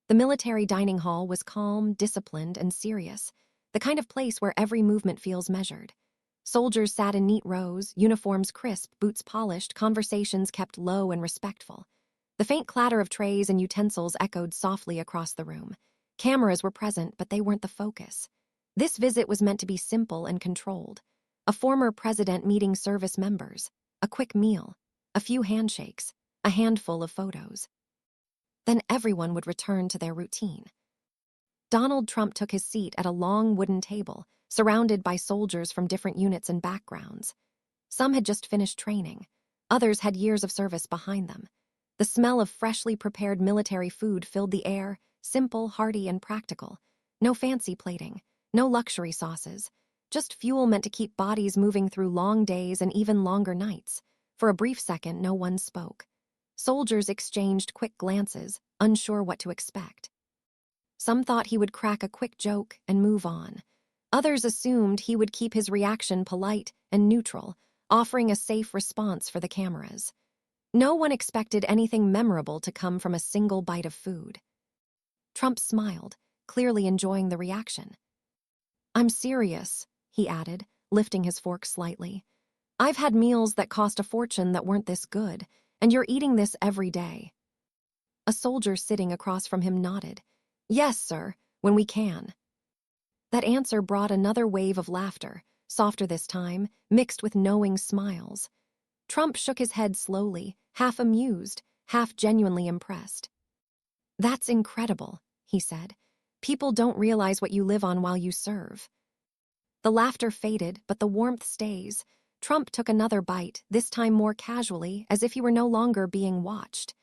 The military dining hall was calm, disciplined, and serious, the kind of place where every movement feels measured. Soldiers sat in neat rows, uniforms crisp, boots polished, conversations kept low and respectful. The faint clatter of trays and utensils echoed softly across the room. Cameras were present, but they weren't the focus. This visit was meant to be simple and controlled. A former president meeting service members, a quick meal, a few handshakes, a handful of photos. Then everyone would return to their routine. Donald Trump took his seat at a long wooden table, surrounded by soldiers from different units and backgrounds. Some had just finished training. Others had years of service behind them. The smell of freshly prepared military food filled the air, simple, hearty, and practical. No fancy plating, no luxury sauces, just fuel meant to keep bodies moving through long days and even longer nights. For a brief second, no one spoke. Soldiers exchanged quick glances, unsure what to expect. Some thought he would crack a quick joke and move on. Others assumed he would keep his reaction polite and neutral, offering a safe response for the cameras. No one expected anything memorable to come from a single bite of food. Trump smiled, clearly enjoying the reaction. "I'm serious," he added, lifting his fork slightly. "I've had meals that cost a fortune that weren't this good, and you're eating this every day." A soldier sitting across from him nodded. "Yes, sir, when we can." That answer brought another wave of laughter, softer this time, mixed with knowing smiles. Trump shook his head slowly, half amused, half genuinely impressed. "That's incredible," he said. "People don't realize what you live on while you serve." The laughter faded, but the warmth stays. Trump took another bite, this time more casually, as if he were no longer being watched.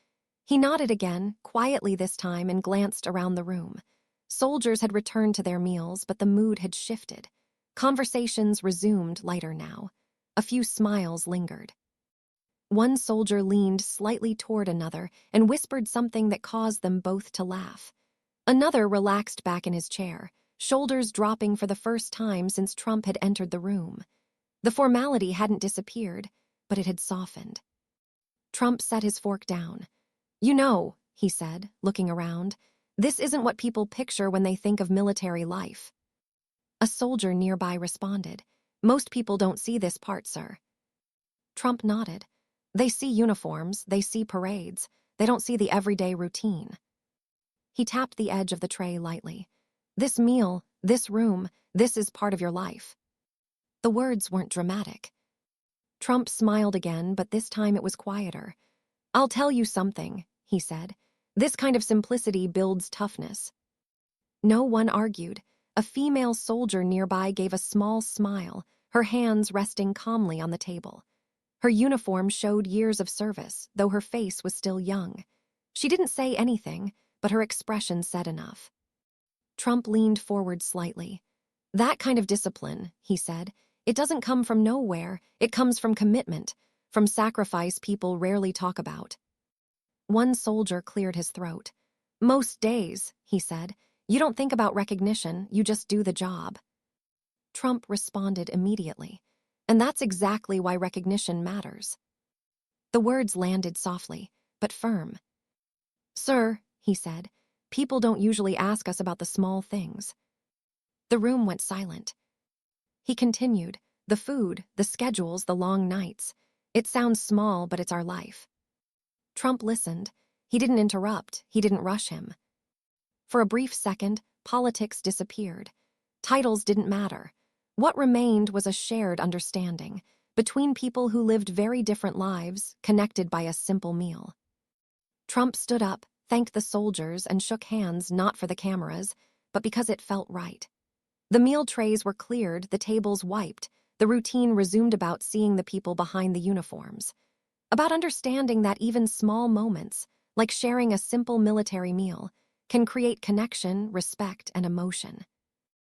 He nodded again, quietly this time, and glanced around the room. Soldiers had returned to their meals, but the mood had shifted. Conversations resumed lighter now. A few smiles lingered. One soldier leaned slightly toward another and whispered something that caused them both to laugh. Another relaxed back in his chair, shoulders dropping for the first time since Trump had entered the room. The formality hadn't disappeared, but it had softened. Trump set his fork down. "You know," he said, looking around, "this isn't what people picture when they think of military life." A soldier nearby responded, "Most people don't see this part, sir." Trump nodded. "They see uniforms, they see parades, they don't see the everyday routine." He tapped the edge of the tray lightly. "This meal, this room, this is part of your life." The words weren't dramatic. Trump smiled again, but this time it was quieter. "I'll tell you something," he said. "This kind of simplicity builds toughness." No one argued. A female soldier nearby gave a small smile, her hands resting calmly on the table. Her uniform showed years of service, though her face was still young. She didn't say anything, but her expression said enough. Trump leaned forward slightly. "That kind of discipline," he said, "it doesn't come from nowhere, it comes from commitment, from sacrifice people rarely talk about." One soldier cleared his throat. "Most days," he said, "you don't think about recognition, you just do the job." Trump responded immediately. "And that's exactly why recognition matters." The words landed softly, but firm. "Sir," he said, "people don't usually ask us about the small things." The room went silent. He continued, "The food, the schedules, the long nights. It sounds small, but it's our life." Trump listened. He didn't interrupt, he didn't rush him. For a brief second, politics disappeared. Titles didn't matter. What remained was a shared understanding between people who lived very different lives, connected by a simple meal. Trump stood up, thanked the soldiers, and shook hands not for the cameras, but because it felt right. The meal trays were cleared, the tables wiped, the routine resumed about seeing the people behind the uniforms. About understanding that even small moments, like sharing a simple military meal, can create connection, respect, and emotion.